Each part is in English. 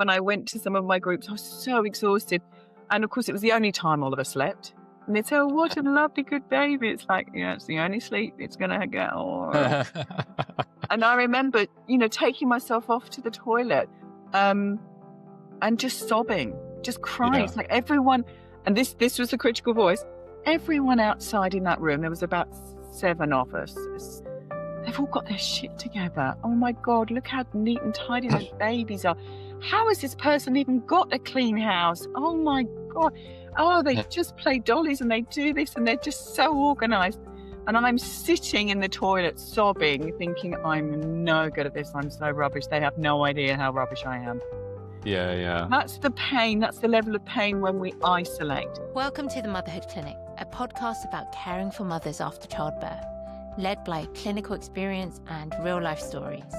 when I went to some of my groups, I was so exhausted. And of course, it was the only time Oliver slept. And they'd say, oh, what a lovely, good baby. It's like, it's the only sleep it's going to get. Oh. And I remember, taking myself off to the toilet and just sobbing, just crying. Yeah. It's like everyone, and this was the critical voice, everyone outside in that room, there was about 7 of us. They've all got their shit together. Oh my God, look how neat and tidy those babies are. How has this person even got a clean house? Oh my God. Oh, they just play dollies and they do this and they're just so organized. And I'm sitting in the toilet sobbing, thinking I'm no good at this. I'm so rubbish. They have no idea how rubbish I am. Yeah. That's the pain. That's the level of pain when we isolate. Welcome to the Motherhood Clinic, a podcast about caring for mothers after childbirth, led by clinical experience and real life stories.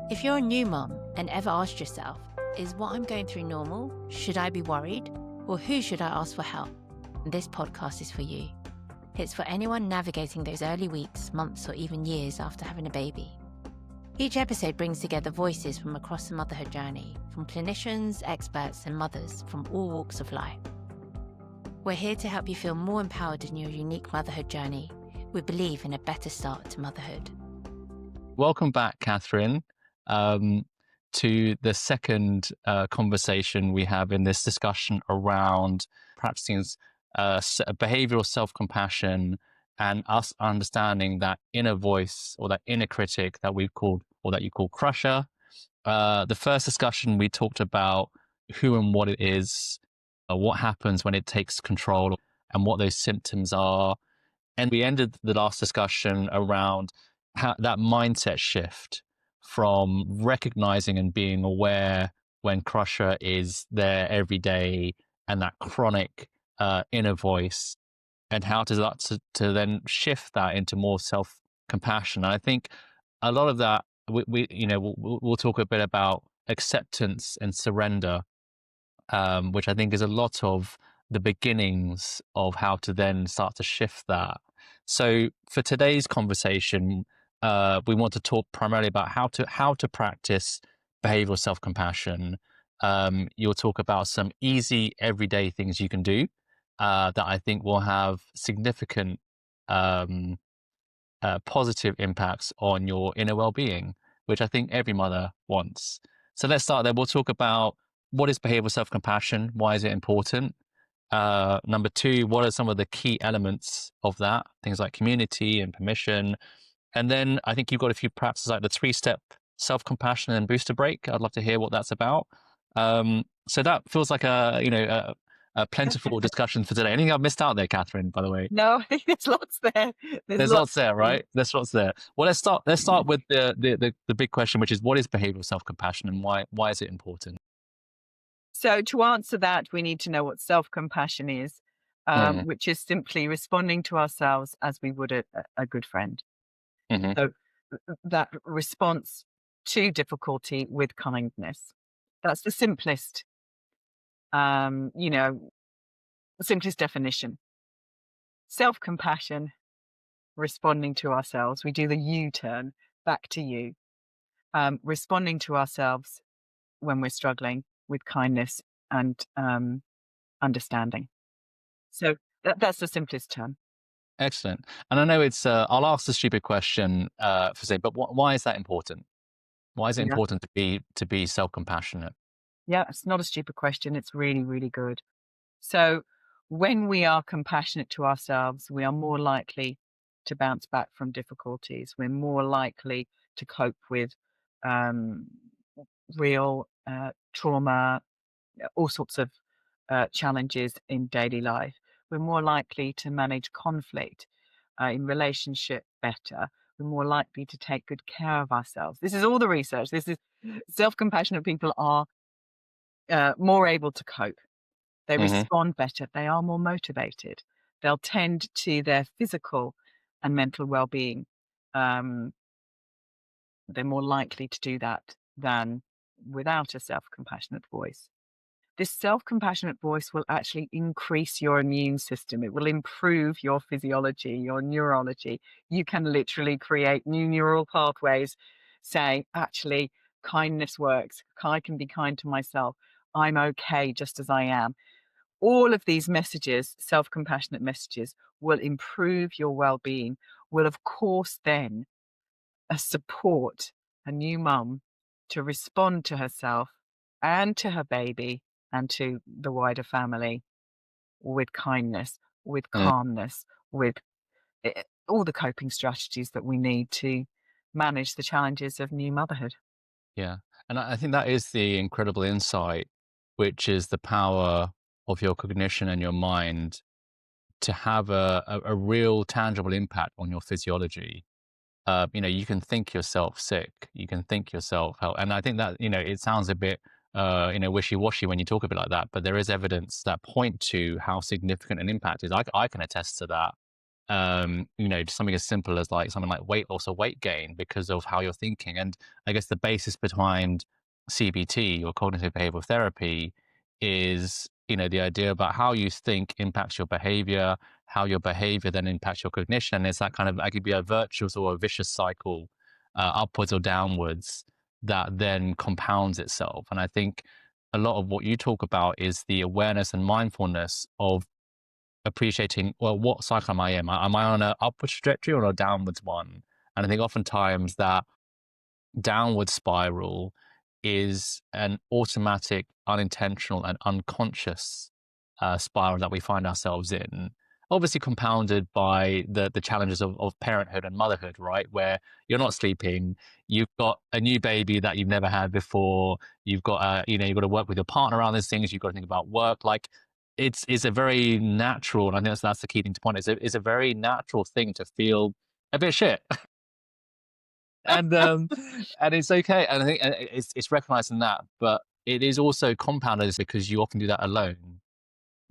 If you're a new mom and ever asked yourself, is what I'm going through normal? Should I be worried? Or who should I ask for help? This podcast is for you. It's for anyone navigating those early weeks, months, or even years after having a baby. Each episode brings together voices from across the motherhood journey, from clinicians, experts, and mothers from all walks of life. We're here to help you feel more empowered in your unique motherhood journey. We believe in a better start to motherhood. Welcome back, Kathryn, to the second conversation we have in this discussion around practicing behavioral self-compassion and us understanding that inner voice or that inner critic that we've called, or that you call crusher. The first discussion, we talked about who and what it is, what happens when it takes control and what those symptoms are. And we ended the last discussion around how that mindset shift from recognizing and being aware when crusher is there every day and that chronic inner voice, and how to then shift that into more self-compassion. And I think a lot of that, we'll talk a bit about acceptance and surrender, which I think is a lot of the beginnings of how to then start to shift that. So for today's conversation, we want to talk primarily about how to practice behavioral self-compassion. You'll talk about some easy everyday things you can do that I think will have significant positive impacts on your inner well-being, which I think every mother wants. So let's start there. We'll talk about what is behavioral self-compassion, why is it important? Number 2, what are some of the key elements of that? Things like community and permission. And then I think you've got a few practices like the 3-step self-compassion and booster break. I'd love to hear what that's about. So that feels like a plentiful discussion for today. Anything I've missed out there, Kathryn, by the way? No, I think there's lots there. There's lots there, right? There's lots there. Well, let's start with the big question, which is what is behavioral self-compassion and why is it important? So to answer that, we need to know what self-compassion is, which is simply responding to ourselves as we would a good friend. Mm-hmm. So that response to difficulty with kindness. That's the simplest, simplest definition. Self-compassion, responding to ourselves. We do the U-turn back to you. Responding to ourselves when we're struggling with kindness and understanding. So that's the simplest term. Excellent. And I know it's, I'll ask the stupid question for say, but why is that important? Why is it important to be self-compassionate? Yeah, it's not a stupid question. It's really, really good. So when we are compassionate to ourselves, we are more likely to bounce back from difficulties. We're more likely to cope with real trauma, all sorts of challenges in daily life. We're more likely to manage conflict in relationship better. We're more likely to take good care of ourselves. This is all the research. This is self-compassionate people are more able to cope. They respond better. They are more motivated. They'll tend to their physical and mental well-being. They're more likely to do that than without a self-compassionate voice. This self-compassionate voice will actually increase your immune system. It will improve your physiology, your neurology. You can literally create new neural pathways saying, actually, kindness works. I can be kind to myself. I'm okay just as I am. All of these messages, self-compassionate messages, will improve your well-being, will of course then support a new mum to respond to herself and to her baby and to the wider family with kindness, with Mm, calmness, with all the coping strategies that we need to manage the challenges of new motherhood. yeah. And I think that is the incredible insight, which is the power of your cognition and your mind to have a real tangible impact on your physiology. You can think yourself sick, you can think yourself health. And I think that, it sounds a bit, wishy-washy when you talk a bit like that, but there is evidence that point to how significant an impact is. I can attest to that. Something as simple as like something like weight loss or weight gain because of how you're thinking. And I guess the basis behind CBT or cognitive behavioral therapy is, the idea about how you think impacts your behavior, how your behavior then impacts your cognition. And it's that kind of, it could be a virtuous or a vicious cycle, upwards or downwards, that then compounds itself. And I think a lot of what you talk about is the awareness and mindfulness of appreciating, well, what cycle am I in? Am I on an upward trajectory or a downwards one? And I think oftentimes that downward spiral is an automatic, unintentional, and unconscious spiral that we find ourselves in. Obviously, compounded by the challenges of parenthood and motherhood, right? Where you're not sleeping, you've got a new baby that you've never had before, you've got you've got to work with your partner around these things, you've got to think about work. Like it's a very natural, and I think that's the key thing to point. It's a very natural thing to feel a bit shit. And it's okay. And I think it's recognizing that, but it is also compounded because you often do that alone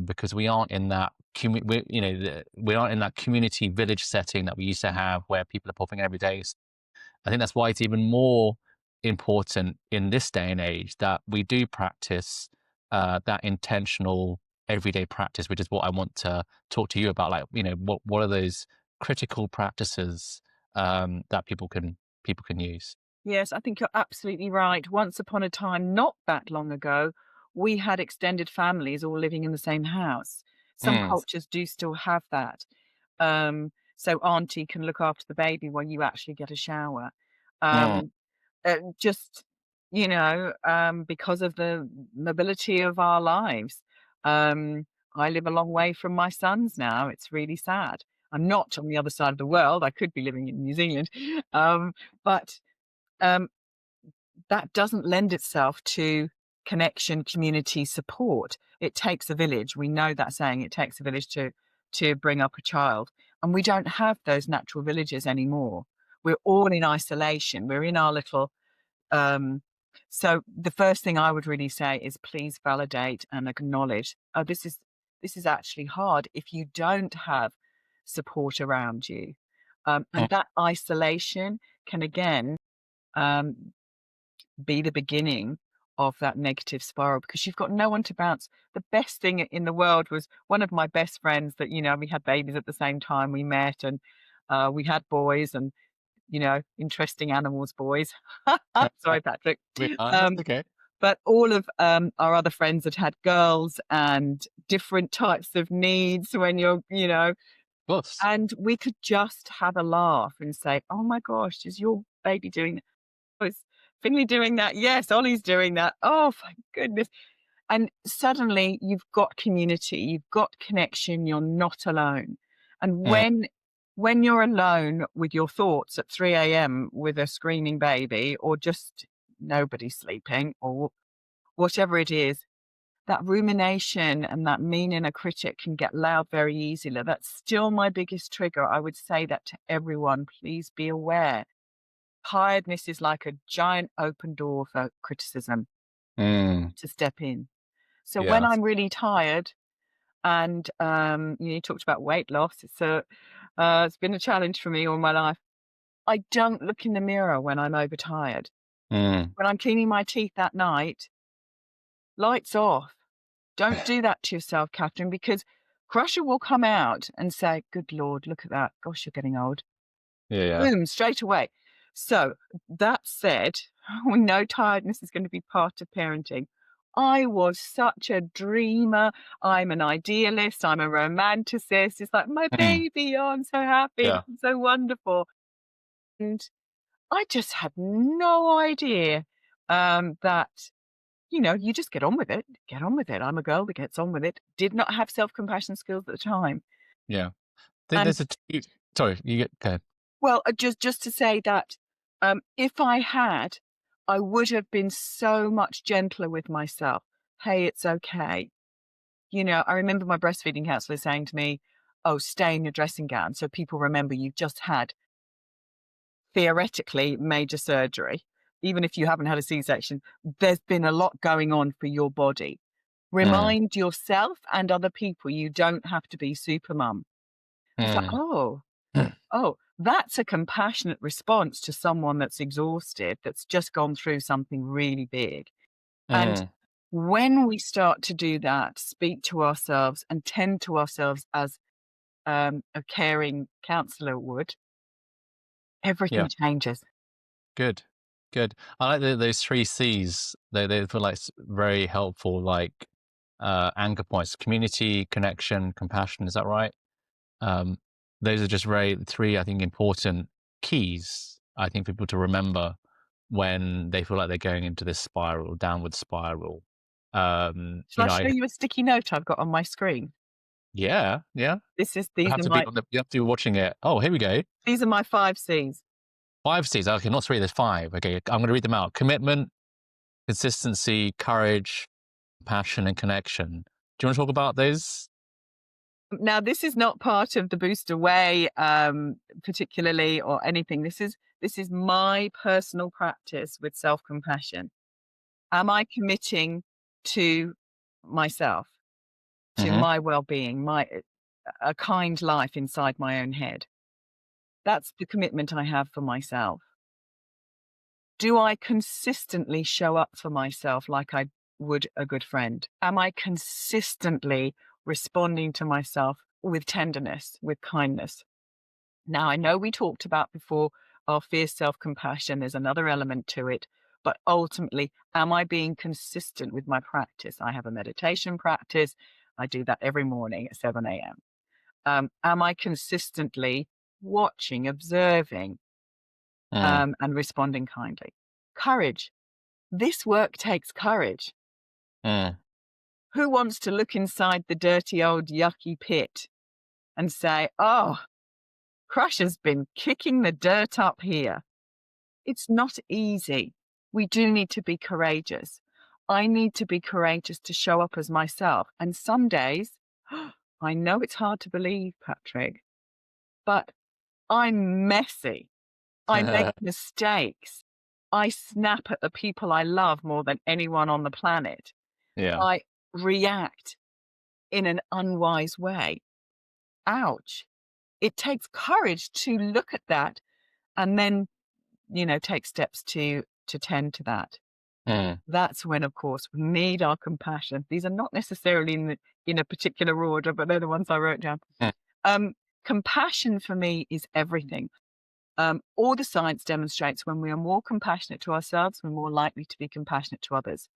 because we aren't in that we aren't in that community village setting that we used to have where people are popping every day. I think that's why it's even more important in this day and age that we do practice that intentional everyday practice, which is what I want to talk to you about. Like, what are those critical practices that people can use? Yes, I think you're absolutely right. Once upon a time, not that long ago, we had extended families all living in the same house. Some Mm, cultures do still have that. So auntie can look after the baby while you actually get a shower. mm, Um, just, because of the mobility of our lives. Um, I live a long way from my sons now. It's really sad. I'm not on the other side of the world. I could be living in New Zealand. But um, that doesn't lend itself to connection, community support. It takes a village. We know that saying. It takes a village to bring up a child, and we don't have those natural villages anymore. We're all in isolation. We're in our little. Um, so the first thing I would really say is please validate and acknowledge. Oh, this is actually hard if you don't have support around you, mm, and that isolation can again um, be the beginning of that negative spiral because you've got no one to bounce. The best thing in the world was one of my best friends that, we had babies at the same time we met and we had boys and, interesting animals, boys. Sorry, Patrick. that's Um, okay. but all of our other friends had had girls and different types of needs when Of course. and we could just have a laugh and say, oh my gosh, is your baby doing is Finley doing that? Yes, Ollie's doing that. Oh, my goodness. And suddenly you've got community, you've got connection, you're not alone. And Mm, when you're alone with your thoughts at 3 a.m. with a screaming baby or just nobody sleeping or whatever it is, that rumination and that mean inner critic can get loud very easily. That's still my biggest trigger. I would say that to everyone. Please be aware tiredness is like a giant open door for criticism mm, to step in. So when yeah. I'm really tired and you talked about weight loss, it's been a challenge for me all my life. I don't look in the mirror when I'm overtired. Mm, When I'm cleaning my teeth that night, lights off. Don't do that to yourself, Kathryn, because Crusher will come out and say, "Good Lord, look at that. Gosh, you're getting old." yeah, yeah. Boom, straight away. So that said, we know tiredness is going to be part of parenting. I was such a dreamer. I'm an idealist. I'm a romanticist. It's like, my Mm. baby, oh, I'm so happy. Yeah. It's so wonderful. And I just had no idea that, you just get on with it. Get on with it. I'm a girl that gets on with it. Did not have self-compassion skills at the time. Yeah. And There's sorry, you get, go ahead. well, just to say that if I had, I would have been so much gentler with myself. Hey, it's okay. I remember my breastfeeding counselor saying to me, "Oh, stay in your dressing gown so people remember you've just had theoretically major surgery. Even if you haven't had a C-section, there's been a lot going on for your body. Mm. Remind yourself and other people you don't have to be super mum." I was like, Mm. oh, that's a compassionate response to someone that's exhausted, that's just gone through something really big. And Mm. when we start to do that, speak to ourselves and tend to ourselves as a caring counselor would, Yeah. everything changes. Good. Good. I like those three C's. They feel like very helpful, like anchor points: community, connection, compassion. Is that right? Um, those are just three, I think, important keys, I think, for people to remember when they feel like they're going into this spiral, downward spiral. Shall I show you a sticky note I've got on my screen? Yeah, yeah. These are my You have to be watching it. Oh, here we go. these are my 5 C's. 5 C's. Okay, not 3, there's 5. Okay, I'm going to read them out. Commitment, consistency, courage, passion, and connection. Do you want to talk about those? Now, this is not part of the Booster Way, particularly, or anything. This is my personal practice with self-compassion. Am I committing to myself, to Mm-hmm. my well-being, a kind life inside my own head? That's the commitment I have for myself. Do I consistently show up for myself like I would a good friend? Am I consistently responding to myself with tenderness, with kindness? Now, I know we talked about before our fierce self-compassion. There's another element to it, but ultimately, am I being consistent with my practice? I have a meditation practice. I do that every morning at 7 a.m. Am I consistently watching, observing, Mm. and responding kindly? Courage. This work takes courage. Mm. Who wants to look inside the dirty old yucky pit and say, oh, Crush has been kicking the dirt up here? It's not easy. We do need to be courageous. I need to be courageous to show up as myself. And some days, I know it's hard to believe, Patrick, but I'm messy. I make mistakes. I snap at the people I love more than anyone on the planet. Yeah. I react in an unwise way. Ouch. It takes courage to look at that and then, take steps to tend to that. Mm. That's when, of course, we need our compassion. These are not necessarily in a particular order, but they're the ones I wrote down. Mm. Compassion for me is everything. All the science demonstrates when we are more compassionate to ourselves, we're more likely to be compassionate to others.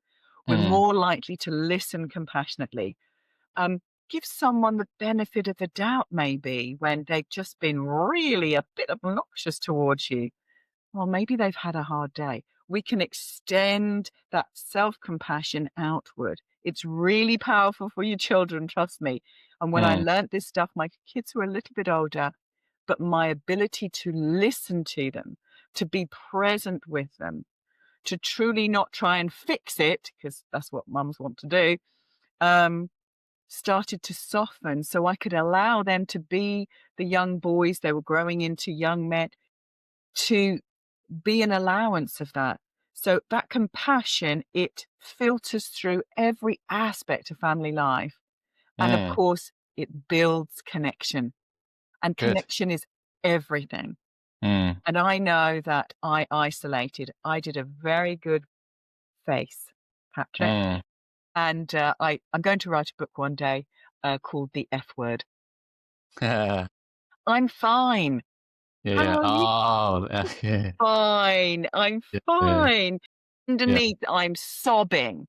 We're Mm. more likely to listen compassionately. Give someone the benefit of the doubt, maybe, when they've just been really a bit obnoxious towards you. Well, maybe they've had a hard day. We can extend that self-compassion outward. It's really powerful for your children, trust me. And when I Mm. learnt this stuff, my kids were a little bit older, but my ability to listen to them, to be present with them, to truly not try and fix it, because that's what mums want to do, um, started to soften so I could allow them to be the young boys they were growing into, young men, to be an allowance of that. So that compassion, it filters through every aspect of family life. And of Mm. course, it builds connection. And Good. connection is everything. Mm. And I know that I isolated. I did a very good face, Patrick. Mm. And I'm going to write a book one day called The F Word. Yeah. I'm fine. Yeah, How yeah. are you? Oh, yeah, Fine. I'm yeah, yeah, fine. yeah. Underneath, I'm sobbing.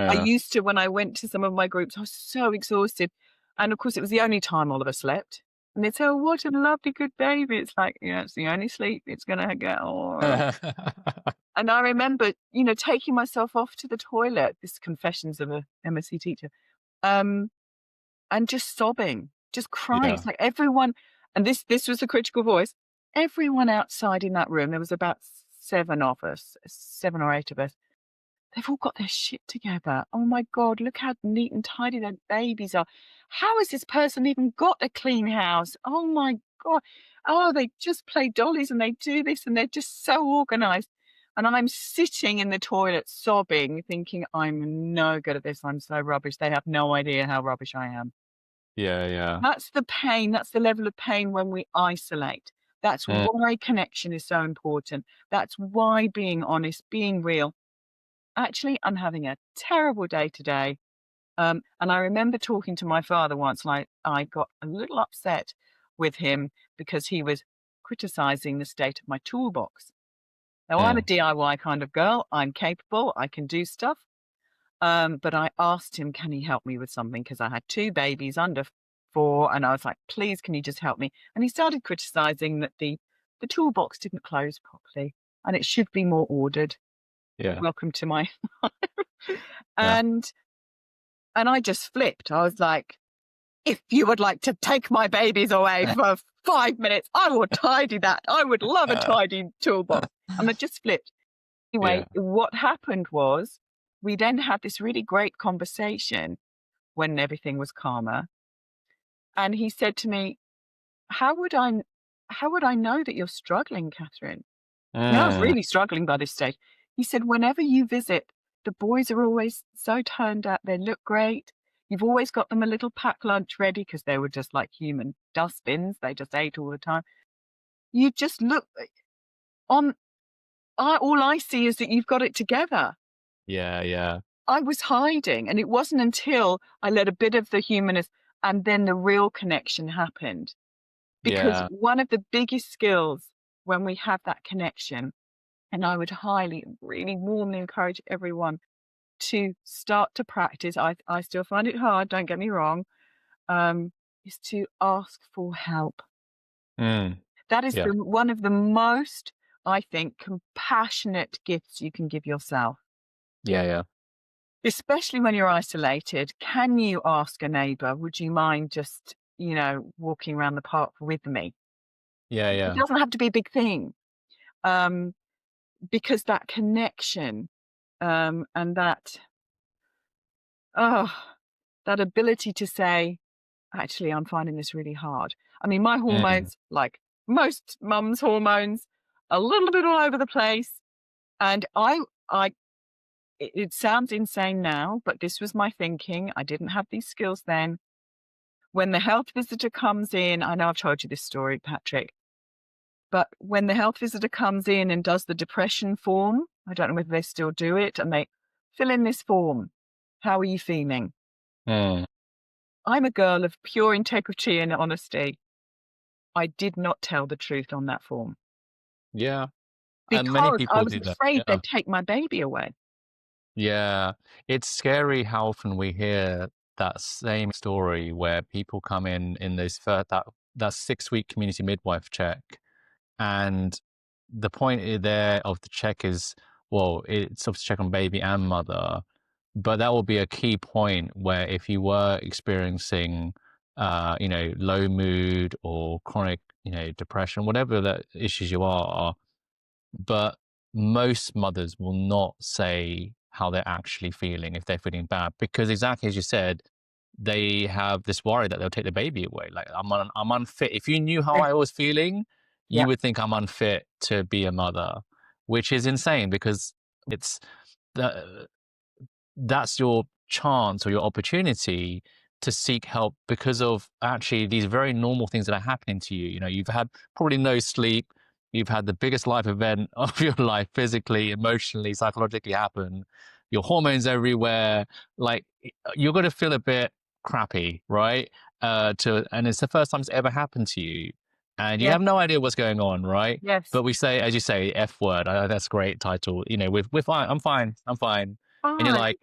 I Yeah. used to, when I went to some of my groups, I was so exhausted. And of course, it was the only time Oliver slept. And they'd say, "Oh, what a lovely, good baby." It's like, yeah, it's the only sleep it's going to get. Oh. And I remember, taking myself off to the toilet, this confessions of a MSc teacher, um, and just sobbing, just crying. Yeah. It's like everyone, and this was the critical voice. Everyone outside in that room, there was about 7 of us, 7 or 8 of us. They've all got their shit together. Oh my God, look how neat and tidy their babies are. How has this person even got a clean house? Oh my God. Oh, they just play dollies and they do this and they're just so organized. And I'm sitting in the toilet sobbing, thinking, I'm no good at this. I'm so rubbish. They have no idea how rubbish I am. Yeah, yeah. That's the pain. That's the level of pain when we isolate. That's Mm, why connection is so important. That's why being honest, being real. Actually, I'm having a terrible day today. And I remember talking to my father once, and I got a little upset with him because he was criticizing the state of my toolbox. Now, I'm a mm. DIY kind of girl. I'm capable. I can do stuff. But I asked him, can he help me with something? Because I had 2 babies under 4. And I was like, please, can you just help me? And he started criticizing that the toolbox didn't close properly and it should be more ordered. Yeah, Welcome to my yeah. and I just flipped. I was like, "If you would like to take my babies away for 5 minutes, I will tidy that. I would love a tidy toolbox." And I just flipped. Anyway, Yeah. what happened was we then had this really great conversation when everything was calmer. And he said to me, "How would I how would I know that you're struggling, Kathryn?" And I was Mm, really struggling by this stage. He said, "Whenever you visit, the boys are always so turned up. They look great. You've always got them a little packed lunch ready because they were just like human dustbins. They just ate all the time. You just look on. All I see is that you've got it together." yeah, yeah, I was hiding, and it wasn't until I let a bit of the humanness and then the real connection happened. Because yeah. one of the biggest skills when we have that connection, and I would highly, really warmly encourage everyone to start to practice. I still find it hard, don't get me wrong, is to ask for help. Mm, That is yeah, one of the most, I think, compassionate gifts you can give yourself, yeah, yeah, especially when you're isolated. Can you ask a neighbor, would you mind just, walking around the park with me? yeah, It yeah. doesn't have to be a big thing. Um, because that connection, and oh, that ability to say, actually, I'm finding this really hard. I mean, my Mm, hormones, like most mums' hormones, a little bit all over the place. And I, it sounds insane now, but this was my thinking. I didn't have these skills then. When the health visitor comes in, I know I've told you this story, Patrick, but when the health visitor comes in and does the depression form, I don't know whether they still do it, and they fill in this form. How are you feeling? mm. I'm a girl of pure integrity and honesty. I did not tell the truth on that form Yeah. And many because I people was do that. afraid Yeah. they'd take my baby away. Yeah. It's scary how often we hear that same story where people come in those that 6-week community midwife check. And the point there of the check is, well, it's obviously check on baby and mother, but that will be a key point where if you were experiencing, low mood or chronic, depression, whatever the issues you are, but most mothers will not say how they're actually feeling if they're feeling bad, because exactly as you said, they have this worry that they'll take the baby away. Like I'm unfit. If you knew how Yeah. I was feeling, you Yeah. would think I'm unfit to be a mother, which is insane because it's the that's your chance or your opportunity to seek help because of actually these very normal things that are happening to you. You know, you've had probably no sleep, you've had the biggest life event of your life, physically, emotionally, psychologically happen. Your hormones everywhere. Like you're going to feel a bit crappy, right? And it's the first time it's ever happened to you. and you Yes. have no idea what's going on, right? Yes. But we say, as you say, F word. That's a great title. You know, we're fine. I'm fine. I'm fine. And you're Fine. like,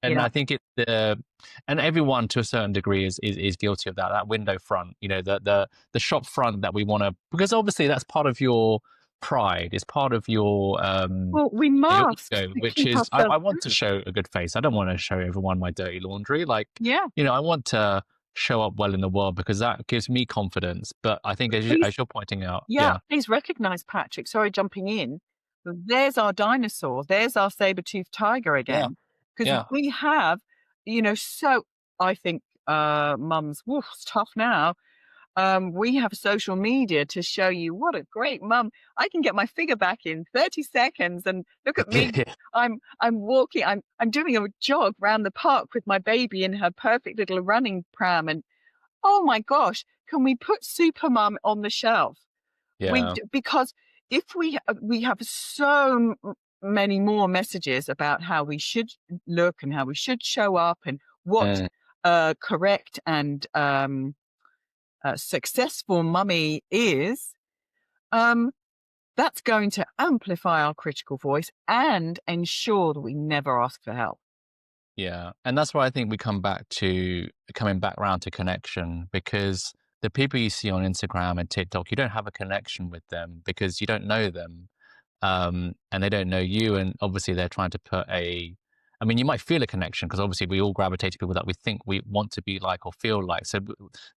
and Yeah. I think and everyone to a certain degree is guilty of that window front. You know, the shop front that we want to, because obviously that's part of your pride. It's part of Well, we your must ego, to which keep is I ourselves want to good. show a good face. I don't want to show everyone my dirty laundry. Like, Yeah. you know, I want to show up well in the world because that gives me confidence. But I think Please, as you're pointing out, yeah, yeah, please recognize Patrick. Sorry, jumping in. There's our dinosaur. There's our saber-toothed tiger yeah, again. Because yeah, we have, so I think mums, woof, it's tough now. We have social media to show you what a great mum. I can get my figure back in 30 seconds and look at me. yeah, I'm walking, I'm doing a jog round the park with my baby in her perfect little running pram. And oh my gosh, can we put Supermum on the shelf? yeah, Because if we have so many more messages about how we should look and how we should show up and what correct and successful mummy is, um, that's going to amplify our critical voice and ensure that we never ask for help. yeah. And that's why I think we coming back around to connection, because the people you see on Instagram and TikTok, you don't have a connection with them because you don't know them. And they don't know you. And obviously, they're trying to I mean, you might feel a connection because obviously we all gravitate to people that we think we want to be like or feel like. So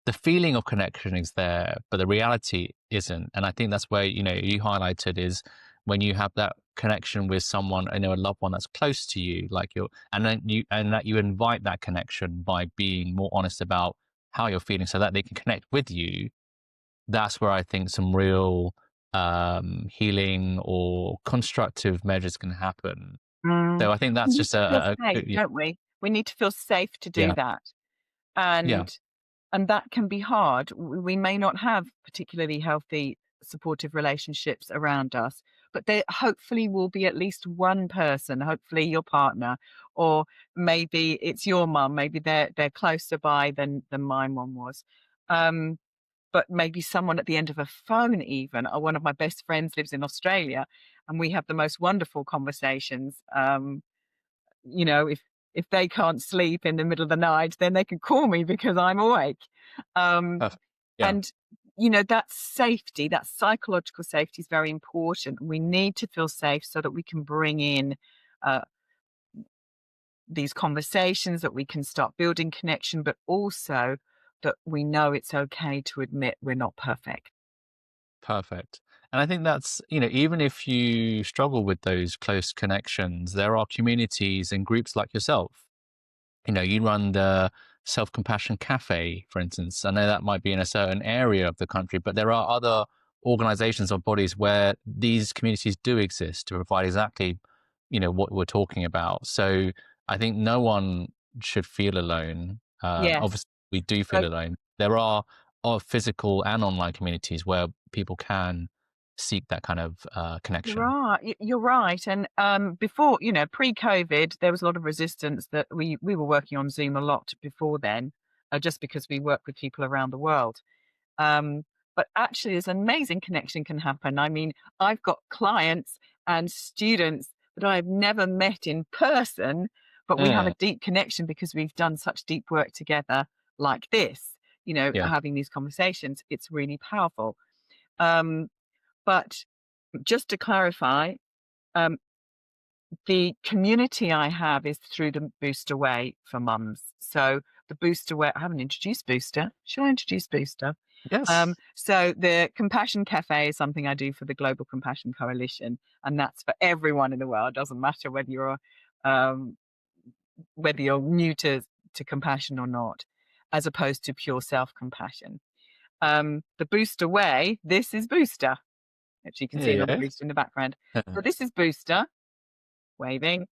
the feeling of connection is there, but the reality isn't. And I think that's where, you know, you highlighted is when you have that connection with someone, you know, a loved one that's close to you, like and that you invite that connection by being more honest about how you're feeling so that they can connect with you. That's where I think some real healing or constructive measures can happen. Mm. So I think We that's need just to feel safe, yeah, don't we? We need to feel safe to do yeah, that. yeah, And that can be hard. We may not have particularly healthy, supportive relationships around us, but there hopefully will be at least one person, hopefully your partner, or maybe it's your mum. Maybe they're closer by than mine one was. Um, but maybe someone at the end of a phone even. One of my best friends lives in Australia, and we have the most wonderful conversations. If they can't sleep in the middle of the night, then they can call me because I'm awake. Um, perfect. Yeah, and that safety, that psychological safety is very important. We need to feel safe so that we can bring in uh, these conversations, that we can start building connection, but also that we know it's okay to admit we're not perfect. perfect. And I think that's, you know, even if you struggle with those close connections, there are communities and groups like yourself. You know, you run the Self Compassion Cafe, for instance. I know that might be in a certain area of the country, but there are other organizations or bodies where these communities do exist to provide exactly, you know, what we're talking about. So I think no one should feel alone. Yes. Obviously, we do feel alone. There are physical and online communities where people can seek that kind of connection. You're right. And before, pre-COVID, there was a lot of resistance that we were working on Zoom a lot before then, just because we work with people around the world. Um, but actually, this amazing connection can happen. I mean, I've got clients and students that I've never met in person, but we have a Mm, deep connection because we've done such deep work together, like this. yeah, Having these conversations, it's really powerful. Um, but just to clarify, um, the community I have is through the Booster Way for mums. So the Booster Way, I haven't introduced Booster. Should I introduce Booster? yes, So the Compassion Cafe is something I do for the Global Compassion Coalition, and that's for everyone in the world. Doesn't matter um, whether you're new to compassion or not, as opposed to pure self compassion. The Booster Way, this is Booster, which you can see there another you booster in the background. go. So this is Booster waving,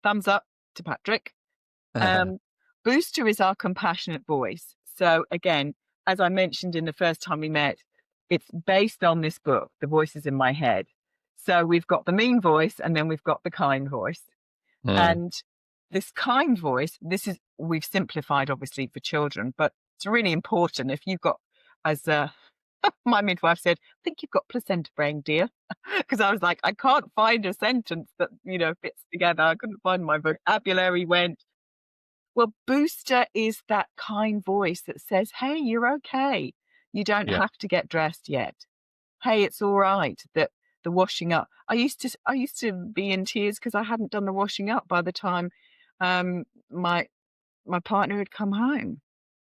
thumbs up to Patrick. Um, Booster is our compassionate voice. So again, as I mentioned in the first time we met, it's based on this book, The Voices in My Head. So we've got the mean voice and then we've got the kind voice. Mm, And this kind voice, we've simplified obviously for children, but it's really important if you've got as My midwife said, "I think you've got placenta brain, dear." Because I was like, I can't find a sentence that, fits together. I couldn't find my vocabulary went. Well, booster is that kind voice that says, "Hey, you're okay. You don't Yeah. have to get dressed yet. Hey, it's all right that the washing up." I used to be in tears because I hadn't done the washing up by the time my partner had come home.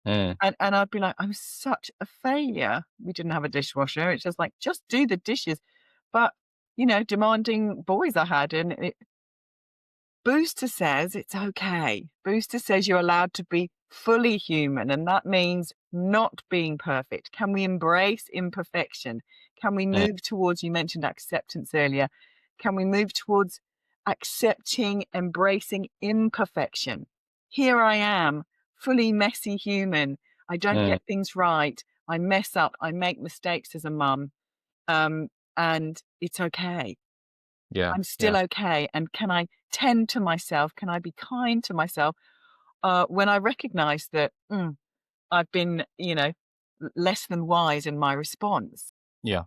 Mm. And I'd be like, "I'm such a failure." We didn't have a dishwasher. It's just like, just do the dishes. But, demanding boys I had, and Booster says it's okay. Booster says you're allowed to be fully human, and that means not being perfect. Can we embrace imperfection? Can we Mm. move towards, you mentioned acceptance earlier, can we move towards accepting, embracing imperfection? Here I am, fully messy human. I don't Mm. get things right. I mess up. I make mistakes as a mum. Um, and it's okay. Yeah. I'm still Yeah. okay. And can I tend to myself? Can I be kind to myself when I recognize that I've been, less than wise in my response? Yeah.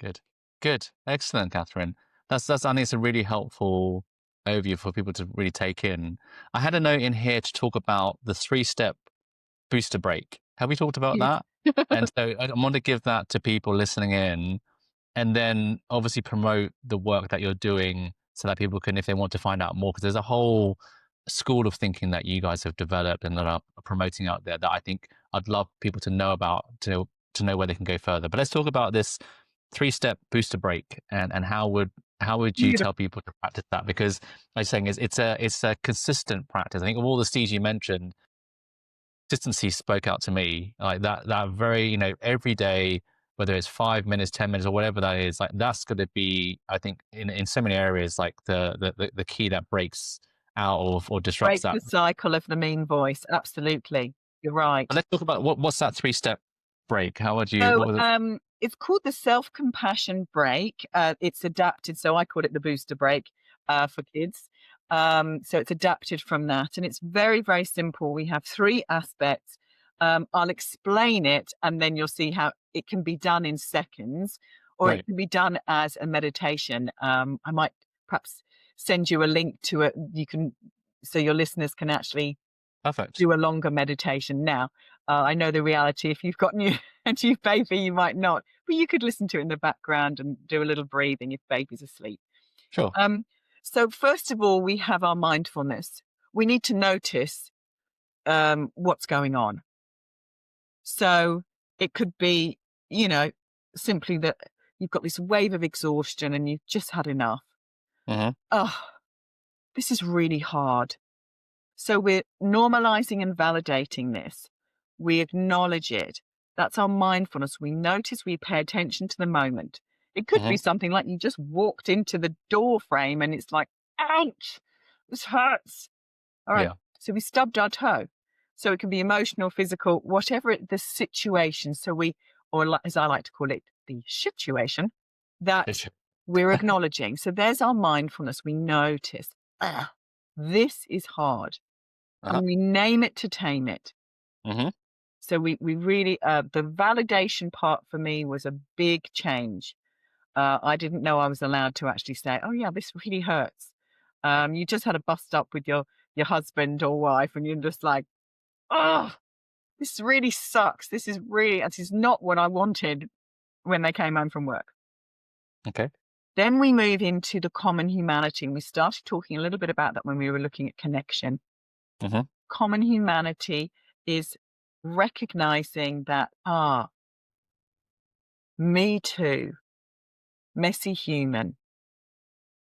Good. Good. Excellent, Catherine. That's I think it's a really helpful overview for people to really take in. I had a note in here to talk about the 3-step booster break. Have we talked about Yes. that? And so I want to give that to people listening in, and then obviously promote the work that you're doing so that people can, if they want to find out more, because there's a whole school of thinking that you guys have developed and that are promoting out there that I think I'd love people to know about, to know where they can go further. But let's talk about this 3-step booster break, and how would you Beautiful. tell people to practice that? Because like I'm saying, it's a consistent practice. I think of all the C's you mentioned, consistency spoke out to me, like that very, every day, whether it's 5 minutes, 10 minutes, or whatever that is, like that's going to be, I think, in so many areas, like the key that breaks out of or disrupts Break that. the cycle of the mean voice. Absolutely. You're But right. let's talk about what's that 3-step break. How would you, So what was it? it's called the self-compassion break. It's adapted, so I call it the booster break for kids. So it's adapted from that, and it's very, very simple. We have three aspects. I'll explain it, and then you'll see how it can be done in seconds, or it Great. can be done as a meditation. I might perhaps send you a link to it. You can, so your listeners can actually Perfect. do a longer meditation now. I know the reality, if you've got a new baby, you might not, but you could listen to it in the background and do a little breathing if baby's asleep. Sure. Um, so first of all, we have our mindfulness. We need to notice what's going on. So it could be, you know, simply that you've got this wave of exhaustion and you've just had enough. Hmm. Oh, this is really hard. So we're normalizing and validating this. We acknowledge it. That's our mindfulness. We notice, we pay attention to the moment. It could Hmm. be something like you just walked into the door frame and it's like, ouch, this hurts. All right. Yeah. So we stubbed our toe. So it can be emotional, physical, whatever the situation. So as I like to call it, the situation that Sure. we're acknowledging. So there's our mindfulness. We notice, this is hard, Uh-huh. and we name it to tame it. Hmm. So we really, the validation part for me was a big change. I didn't know I was allowed to actually say, "Oh yeah, this really hurts." You just had a bust up with your husband or wife, and you're just like, "Oh, this really sucks. This is not what I wanted," when they came home from work. Okay. Then we move into the common humanity, and we started talking a little bit about that when we were looking at connection. Hmm. Common humanity is recognizing that, me too, messy human.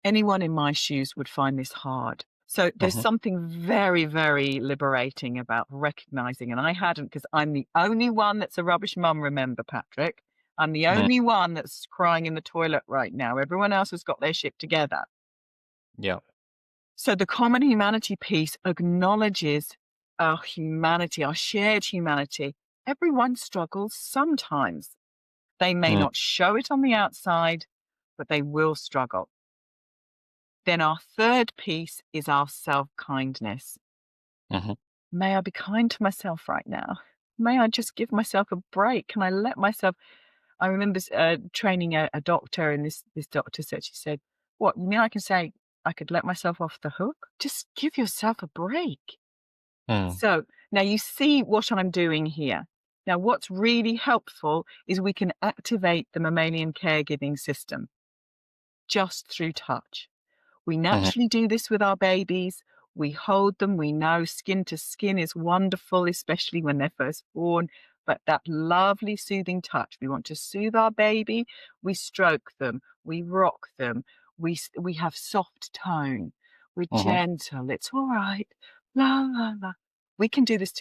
Anyone in my shoes would find this hard. So there's Hmm. something very, very liberating about recognizing, and I hadn't, because I'm the only one that's a rubbish mum, remember, Patrick. I'm the Mm. only one that's crying in the toilet right now. Everyone else has got their shit together. Yeah. So the common humanity piece acknowledges our humanity, our shared humanity. Everyone struggles sometimes. They may Mm. not show it on the outside, but they will struggle. Then our third piece is our self-kindness. Hmm. May I be kind to myself right now? may I just give myself a break? Can I let myself? I remember training a doctor, and this doctor said, she said, "What, you mean I can say I could let myself off the hook? Just give yourself a break." Mm. So now you see what I'm doing here. Now, what's really helpful is we can activate the mammalian caregiving system just through touch. We Mhm. naturally do this with our babies. We hold them. We know skin to skin is wonderful, especially when they're first born. But that lovely soothing touch, we want to soothe our baby. We stroke them. We rock them. We have soft tone. We're Mhm. gentle. It's all right. La la la. We can do this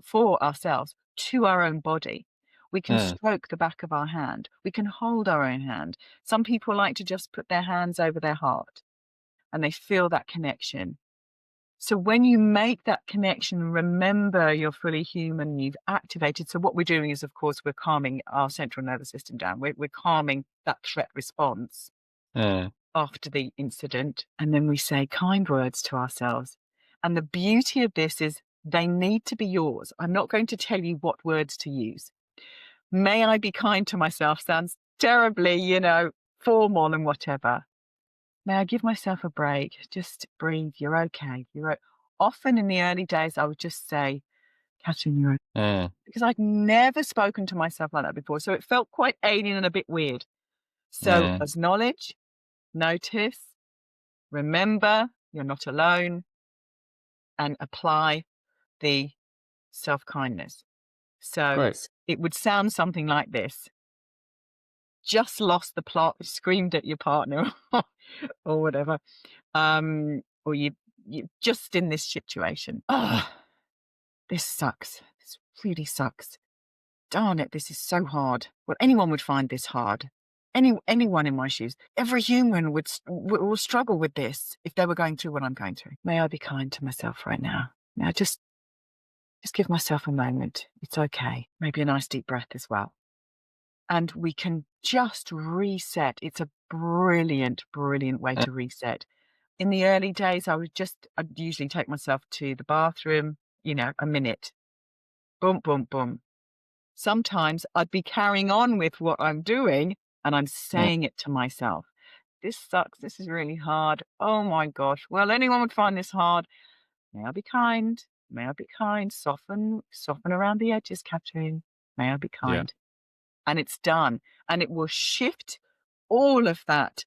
for ourselves, to our own body. We can Mm. stroke the back of our hand. We can hold our own hand. Some people like to just put their hands over their heart and they feel that connection. So when you make that connection, remember you're fully human, you've activated. So what we're doing is, of course, we're calming our central nervous system down. We're calming that threat response Mm. after the incident. And then we say kind words to ourselves. And the beauty of this is they need to be yours. I'm not going to tell you what words to use. May I be kind to myself sounds terribly, formal and whatever. May I give myself a break? Just breathe. You're okay. Often in the early days, I would just say, Kathryn, you're okay. Mm. Because I'd never spoken to myself like that before. So it felt quite alien and a bit weird. So Mm. acknowledge, notice, remember you're not alone, and apply the self-kindness. So Great. it would sound something like this. Just lost the plot, screamed at your partner or whatever. Or you just in this situation. Oh, this sucks. This really sucks. Darn it, this is so hard. Well, anyone would find this hard. Anyone in my shoes. Every human will struggle with this if they were going through what I'm going through. May I be kind to myself right now? Now just give myself a moment. It's okay. Maybe a nice deep breath as well. And we can just reset. It's a brilliant, brilliant way Mm. to reset. In the early days, I'd usually take myself to the bathroom, a minute. Boom, boom, boom. Sometimes I'd be carrying on with what I'm doing and I'm Mm. saying it to myself. This sucks. This is really hard. Oh my gosh. Well, anyone would find this hard. May I be kind? May I be kind? Soften around the edges, Kathryn. May I be Yeah. kind? And it's done. And it will shift all of that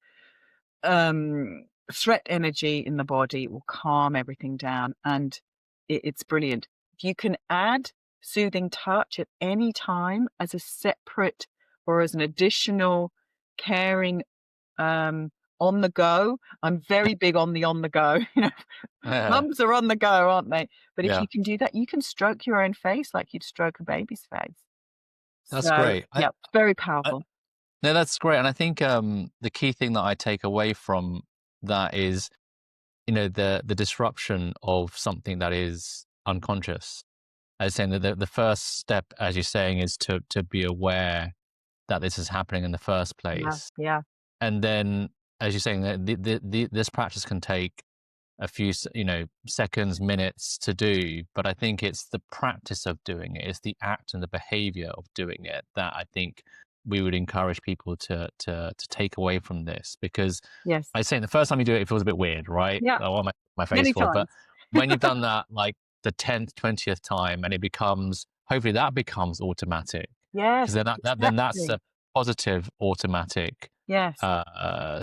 threat energy in the body. It will calm everything down, and it's brilliant. If you can add soothing touch at any time as a separate or as an additional caring on the go. I'm very big on the go. Yeah. Mums are on the go, aren't they? But if Yeah. you can do that, you can stroke your own face like you'd stroke a baby's face. That's So great. yeah, it's very I powerful. No, that's great. And I think the key thing that I take away from that is, the disruption of something that is unconscious. As saying that the first step, as you're saying, is to be aware that this is happening in the first Yeah, place. yeah, And then, as you're saying, that this practice can take a few seconds, minutes to do, but I think it's the practice of doing it, it's the act and the behavior of doing it that I think we would encourage people to take away from this. Because yes, I say the first time you do it, it feels a bit weird, right? yeah, Like, what am I my face many for? But times. when you've done that like the 10th, 20th time, and it becomes, hopefully that becomes automatic, because Yes, then that's exactly. a positive automatic Yes,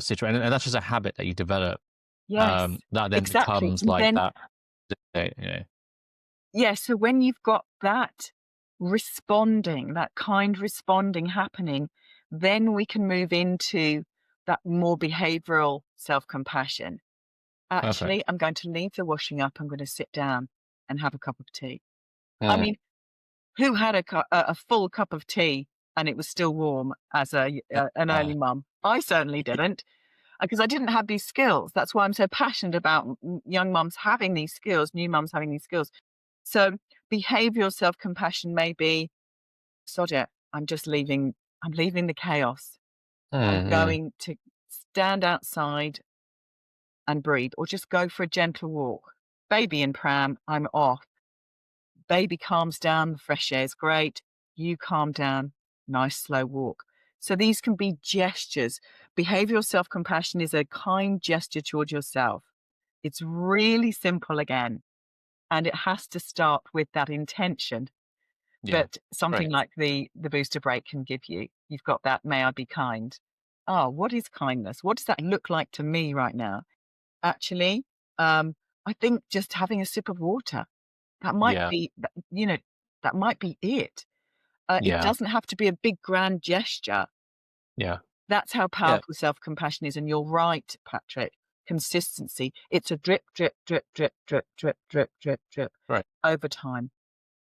situation, and that's just a habit that you develop, yes, that then exactly. becomes And like then, that, you know. yeah, so when you've got that responding, that kind responding happening, then we can move into that more behavioral self-compassion. Actually, Perfect. I'm going to leave the washing up. I'm going to sit down and have a cup of tea. I Mm. mean, who had a full cup of tea and it was still warm as an Uh, early mum? I certainly didn't. Because I didn't have these skills. That's why I'm so passionate about young mums having these skills, new mums having these skills. So behavioral self-compassion may be, sod it, I'm leaving the chaos. I'm mm, going to stand outside and breathe or just go for a gentle walk. Baby in pram, I'm off. baby calms down, the fresh air is great. You calm down, nice slow walk. So these can be gestures. Behavioral self-compassion is a kind gesture toward yourself. It's really simple again, and it has to start with that intention Yeah. that something Great. like the booster break can give you. You've got that, may I be kind. Oh, what is kindness? What does that look like to me right now? Actually, I think just having a sip of water, that might Yeah. be, that might be it. It Yeah. doesn't have to be a big grand gesture. Yeah. That's how Yeah. powerful self-compassion is. And you're right, Patrick. Consistency. It's a drip, drip, drip, drip, drip, drip, drip, drip, drip Right. over time.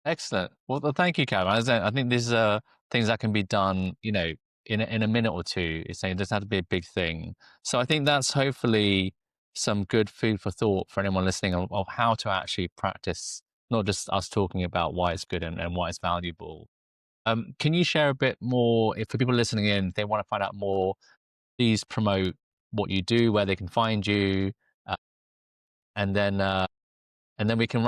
Excellent. Well, thank you, Karen. I think these are things that can be done, in a minute or two. It's saying it doesn't have to be a big thing. So I think that's hopefully some good food for thought for anyone listening of how to actually practice, not just us talking about why it's good and why it's valuable. Can you share a bit more, if for people listening in, they want to find out more, please promote what you do, where they can find you, uh, and then we can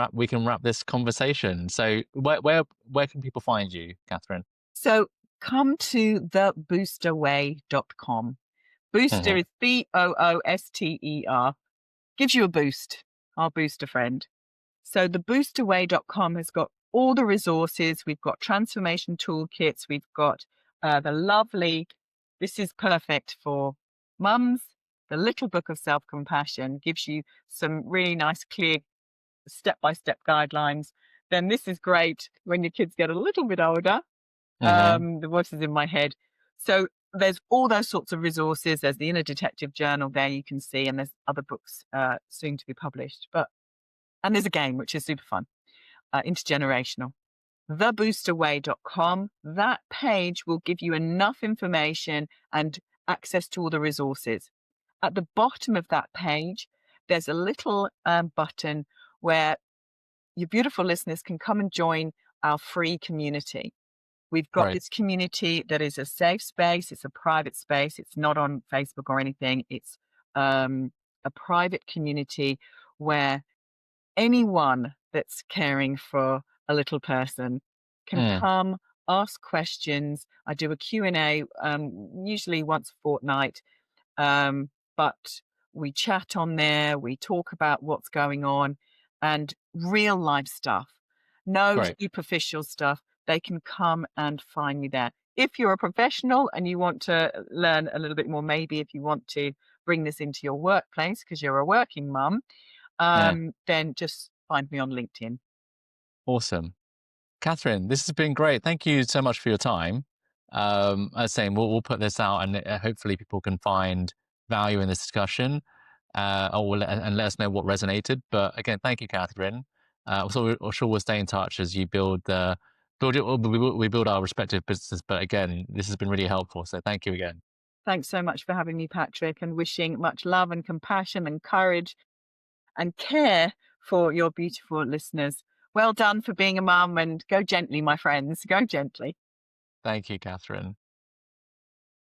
wrap this conversation. So where can people find you, Kathryn? So come to theboosterway.com. Booster Hmm. is Booster. Gives you a boost, our booster friend. So theboosterway.com has got all the resources. We've got transformation toolkits. We've got the lovely, this is perfect for mums. The Little Book of Self-Compassion gives you some really nice, clear, step-by-step guidelines. Then this is great when your kids get a little bit older. Hmm. The voices in my head. So there's all those sorts of resources. There's the Inner Detective Journal there you can see, and there's other books soon to be published. And there's a game which is super fun, intergenerational. Theboosterway.com. That page will give you enough information and access to all the resources. At the bottom of that page, there's a little button where your beautiful listeners can come and join our free community. We've got Right. this community that is a safe space. It's a private space. It's not on Facebook or anything. It's a private community where anyone that's caring for a little person can Mm. come, ask questions. I do a Q&A, usually once a fortnight, but we chat on there. We talk about what's going on and real life stuff. No Great. superficial stuff. They can come and find me there. If you're a professional and you want to learn a little bit more, maybe if you want to bring this into your workplace because you're a working mum, Mm. then just find me on LinkedIn. Awesome. Kathryn, this has been great. Thank you so much for your time. As I was saying, we'll put this out and hopefully people can find value in this discussion, and let us know what resonated. But again, thank you, Kathryn. So we're sure we'll stay in touch as you we build our respective businesses. But again, this has been really helpful. So thank you again. Thanks so much for having me, Patrick, and wishing much love and compassion and courage and care for your beautiful listeners. Well done for being a mum, and go gently, my friends. Go gently. Thank you, Kathryn.